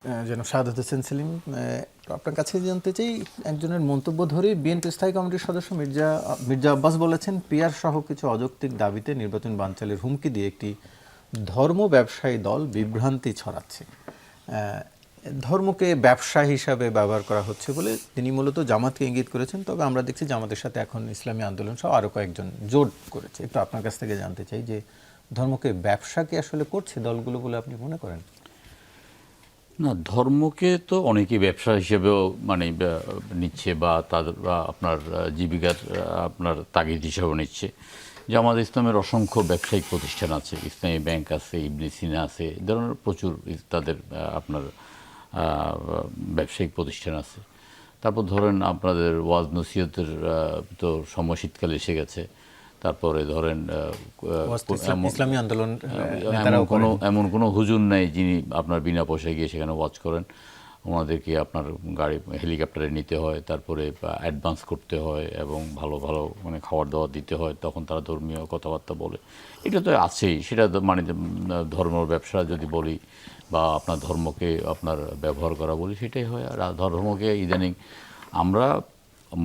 যেন শাহাদাত হোসেন সেলিম, আপনার কাছে জানতে চাই, একজনের মন্তব্য ধরে বিএনপি স্থায়ী কমিটির সদস্য মির্জা আব্বাস বলেছেন, পিয়ার সহ কিছু অযৌক্তিক দাবিতে নির্বাচন বানচালের হুমকি দিয়ে একটি ধর্ম ব্যবসায়ী দল বিভ্রান্তি ছড়াচ্ছে। ধর্মকে ব্যবসা হিসাবে ব্যবহার করা হচ্ছে বলে তিনি মূলত জামাতকে ইঙ্গিত করেছেন। তবে আমরা দেখছি জামাতের সাথে এখন ইসলামী আন্দোলন সহ আরও কয়েকজন জোট করেছে। একটু আপনার কাছ থেকে জানতে চাই যে ধর্মকে ব্যবসা কি আসলে করছে দলগুলো বলে আপনি মনে করেন? না, ধর্মকে তো অনেকেই ব্যবসা হিসেবেও নিচ্ছে বা তাদের আপনার জীবিকার আপনার তাগিদ হিসেবেও নিচ্ছে। জামাত ইসলামের অসংখ্য ব্যবসায়িক প্রতিষ্ঠান আছে, ইসলামী ব্যাংক আছে, ইবনে সিনা আছে, এ ধরনের প্রচুর তাদের আপনার ব্যবসায়িক প্রতিষ্ঠান আছে। তারপর ধরেন আপনাদের ওয়াজ নসিহতের তো সময় শীতকালে এসে গেছে। তারপরে ধরেন ইসলামী আন্দোলন এমন কোনো হুজুর নেই যিনি আপনার বিনা পয়সায় গিয়ে সেখানে ওয়াচ করেন। ওনাদেরকে আপনার গাড়ি হেলিকপ্টারে নিতে হয়, তারপরে অ্যাডভান্স করতে হয় এবং ভালো ভালো খাবার দাবার দিতে হয়, তখন তারা ধর্মীয় কথাবার্তা বলে। এটা তো আছেই, সেটা ধর্মের ব্যবসা যদি বলি বা আপনার ধর্মকে আপনার ব্যবহার করা বলি, সেটাই হয়। আর ধর্মকে ইদানিং আমরা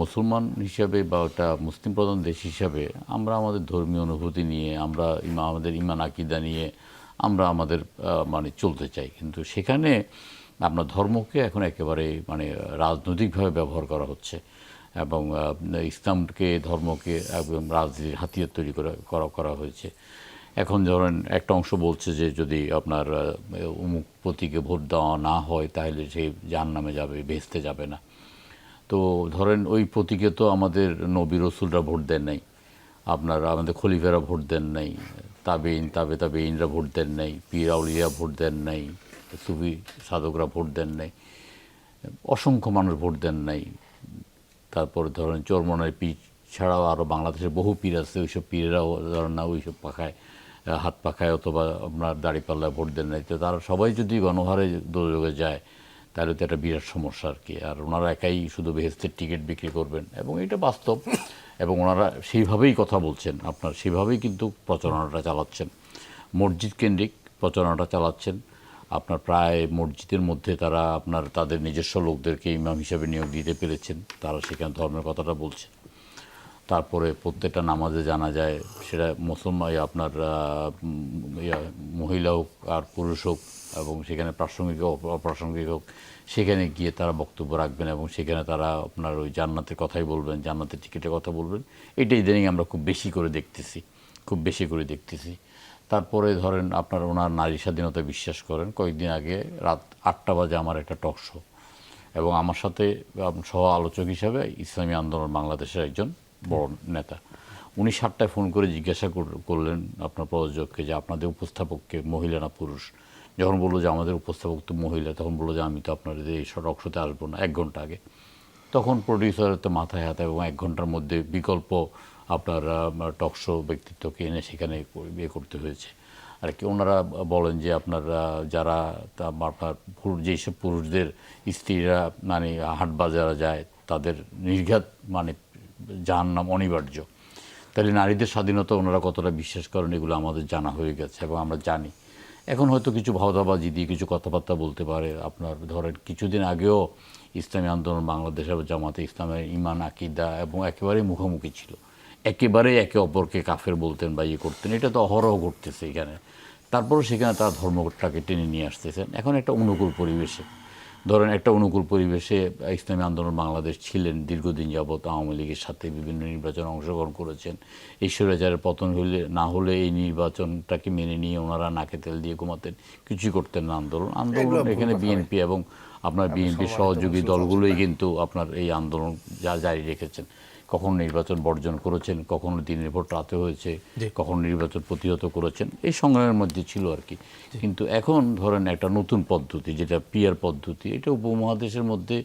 মুসলমান হিসাবে বা একটা মুসলিম প্রধান দেশ হিসাবে আমরা আমাদের ধর্মীয় অনুভূতি নিয়ে, আমরা আমাদের ইমান আকিদা নিয়ে আমরা আমাদের চলতে চাই, কিন্তু সেখানে আপনার ধর্মকে এখন একেবারে রাজনৈতিকভাবে ব্যবহার করা হচ্ছে এবং ইসলামকে ধর্মকে একদম রাজনীতির হাতিয়ার তৈরি করা হয়েছে। এখন ধরেন একটা অংশ বলছে যে যদি আপনার অমুক প্রতীকে ভোট দেওয়া না হয় তাহলে সে জাহান্নামে যাবে, বেহেশতে যাবে না। তো ধরেন ওই প্রতীকে তো আমাদের নবী রসুলরা ভোট দেন নাই, আপনার আমাদের খলিফারা ভোট দেন নাই, তাবেইনরা ভোট দেন নাই, পীর আউলিয়া ভোট দেন নাই, সুফি সাধকরা ভোট দেন নাই, অসংখ্য মানুষ ভোট দেন নাই। তারপরে ধরেন চরমনায় পীর ছাড়াও আরও বাংলাদেশের বহু পীর আছে, ওইসব পীরেরাও ধরেন না ওইসব হাত পাখায় অথবা আপনার দাড়িপাল্লায় ভোট দেন নাই। তো তারা সবাই যদি গণহারে দোযোগে যায় তাহলে তো একটা বিরাট সমস্যা আর কি। আর ওনারা একাই শুধু বেহেশতের টিকিট বিক্রি করবেন এবং এটা বাস্তব, এবং ওনারা সেইভাবেই কথা বলছেন, আপনার সেভাবেই কিন্তু প্রচারণাটা চালাচ্ছেন, মসজিদ কেন্দ্রিক প্রচারণাটা চালাচ্ছেন। আপনার প্রায় মসজিদের মধ্যে তারা আপনার তাদের নিজস্ব লোকদেরকে ইমাম হিসাবে নিয়োগ দিতে পেরেছেন, তারা সেখানে ধর্মের কথাটা বলছেন। তারপরে প্রত্যেকটা নামাজে জানা যায়, সেটা মুসলমান আপনার মহিলা হোক আর পুরুষ হোক, এবং সেখানে প্রাসঙ্গিক অপ্রাসঙ্গিক হোক, সেখানে গিয়ে তারা বক্তব্য রাখবেন এবং সেখানে তারা আপনার ওই জান্নাতের কথাই বলবেন, জান্নাতের টিকিটের কথা বলবেন। এটা ইদানিং আমরা খুব বেশি করে দেখতেছি। তারপরে ধরেন আপনার ওনার নারী স্বাধীনতা বিশ্বাস করেন। কয়েকদিন আগে রাত 8টা বাজে আমার একটা টক শো, এবং আমার সাথে সহ আলোচক হিসাবে ইসলামী আন্দোলন বাংলাদেশের একজন বড় নেতা। উনি 7টায় ফোন করে জিজ্ঞাসা করলেন আপনার প্রযোজককে যে আপনাদের উপস্থাপককে মহিলা না পুরুষ। যখন বললো যে আমাদের উপস্থাপক তো মহিলা, তখন বললো যে আমি তো আপনার এই টক শোতে আসবো না 1 ঘন্টা আগে। তখন প্রডিউসারের তো মাথায় হাতে, এবং 1 ঘন্টার মধ্যে বিকল্প আপনার টক শো ব্যক্তিত্বকে এনে সেখানে বিয়ে করতে হয়েছে আর কি। ওনারা বলেন যে আপনার যারা আপনার যেসব পুরুষদের স্ত্রীরা হাট বাজারে যায় তাদের নির্ঘাত জাহান্নাম অনিবার্য। তাহলে নারীদের স্বাধীনতা ওনারা কতটা বিশ্বাস করেন এগুলো আমাদের জানা হয়ে গেছে এবং আমরা জানি। এখন হয়তো কিছু ভাওতাবাজি দিয়ে কিছু কথাবার্তা বলতে পারে। আপনার ধরেন কিছুদিন আগেও ইসলামী আন্দোলন বাংলাদেশ এবং জামাতে ইসলামের ইমান আকিদা এবং একেবারেই মুখোমুখি ছিল, একেবারেই একে অপরকে কাফের বলতেন বা করতেন। এটা তো অহরহ ঘটতেছে এখানে। তারপরও সেখানে তারা ধর্মটাকে টেনে নিয়ে আসতেছেন। এখন একটা অনুকূল পরিবেশে, ধরেন একটা অনুকূল পরিবেশে ইসলামী আন্দোলন বাংলাদেশ ছিলেন দীর্ঘদিন যাবৎ, আওয়ামী লীগের সাথে বিভিন্ন নির্বাচনে অংশগ্রহণ করেছেন। ঈশ্বরাচারের পতন না হলে এই নির্বাচনটাকে মেনে নিয়ে ওনারা নাকে তেল দিয়ে ঘুমাতেন, কিছুই করতেন না। আন্দোলন এখানে বিএনপি এবং আপনার বিএনপির সহযোগী দলগুলোই কিন্তু আপনার এই আন্দোলন জারি রেখেছেন। কখনো নির্বাচন বর্জন করেছেন, কখনো দিনের ভোট রাতে হয়েছে, কখনো নির্বাচন প্রতিহত করেছেন, এই সংগ্রামের মধ্যে ছিল আর কি। কিন্তু এখন ধরেন একটা নতুন পদ্ধতি, যেটা পিয়ার পদ্ধতি, এটা উপমহাদেশের মধ্যে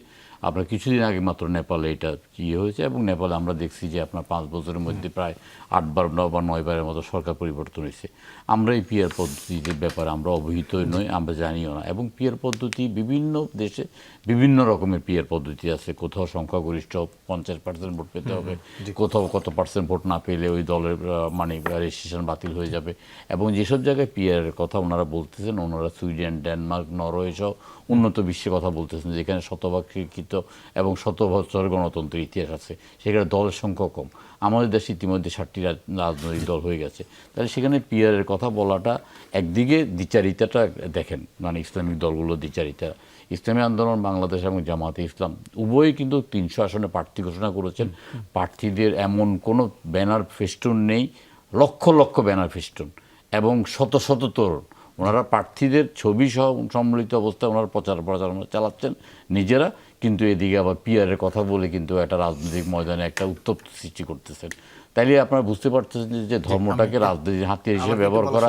আপনার কিছুদিন আগে মাত্র নেপালে এটা ইয়ে হয়েছে, এবং নেপালে আমরা দেখছি যে আপনার 5 বছরের মধ্যে প্রায় 8 বার বা 9 বারের মতো সরকার পরিবর্তন হয়েছে। আমরা এই পিয়ার পদ্ধতির ব্যাপারে আমরা অবহিত নই, আমরা জানিও না। এবং পিয়ার পদ্ধতি বিভিন্ন দেশে বিভিন্ন রকমের পিয়ার পদ্ধতি আছে। কোথাও সংখ্যাগরিষ্ঠ 50% ভোট পেতে হবে, কোথাও কত পার্সেন্ট ভোট না পেলে ওই দলের মানে রেজিস্ট্রেশন বাতিল হয়ে যাবে। এবং যেসব জায়গায় পিয়ারের কথা ওনারা বলতেছেন, ওনারা সুইডেন, ডেনমার্ক, নরওয়ে সহ উন্নত বিশ্বের কথা বলতেছেন, যেখানে শতভাগ স্বীকৃত এবং 100 বছর গণতন্ত্রের ইতিহাস আছে, সেখানে দলের সংখ্যা কম। আমাদের দেশে ইতিমধ্যে 60টি রাজনৈতিক দল হয়ে গেছে। তাহলে সেখানে পিয়ারের কথা বলাটা একদিকে দ্বিচারিতাটা দেখেন, মানে ইসলামিক দলগুলো দ্বিচারিতা। ইসলামী আন্দোলন বাংলাদেশ এবং জামাতে ইসলাম উভয়ই কিন্তু 300 আসনে প্রার্থী ঘোষণা করেছেন। প্রার্থীদের এমন কোনো ব্যানার ফেস্টুন নেই, লক্ষ লক্ষ ব্যানার ফেস্টুন এবং শত শত তরুণ। ওনারা প্রার্থীদের ছবি সহ সম্মিলিত অবস্থায় ওনারা প্রচারণা চালাচ্ছেন নিজেরা, কিন্তু এদিকে আবার পিয়ারের কথা বলে কিন্তু একটা রাজনৈতিক ময়দানে একটা উত্তপ্ত সৃষ্টি করতেছেন। তাইলে আপনারা বুঝতে পারতেছেন যে ধর্মটাকে রাজনীতির হাতিয়ার হিসেবে ব্যবহার করা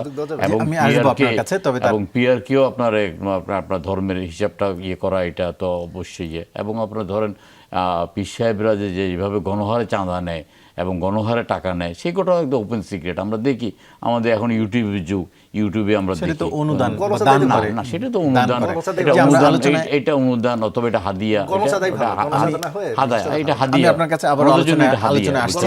এবং পিয়ারকেও আপনার ধর্মের হিসাবটা ইয়ে করা, এটা তো অবশ্যই ইয়ে। এবং আপনারা ধরেন পীর সাহেবরা যেভাবে গণহারে চাঁদা নেয় এবং গণহারে টাকা নেয়, সেটাও একদম ওপেন সিক্রেট। আমরা দেখি আমাদের এখন ইউটিউবের যুগ, ইউটিউবে আমরা দেখি সেটা তো অনুদান, এটা অনুদান অথবা এটা হাদিয়া, আমি আপনার কাছে আবার আলোচনায় আসছি।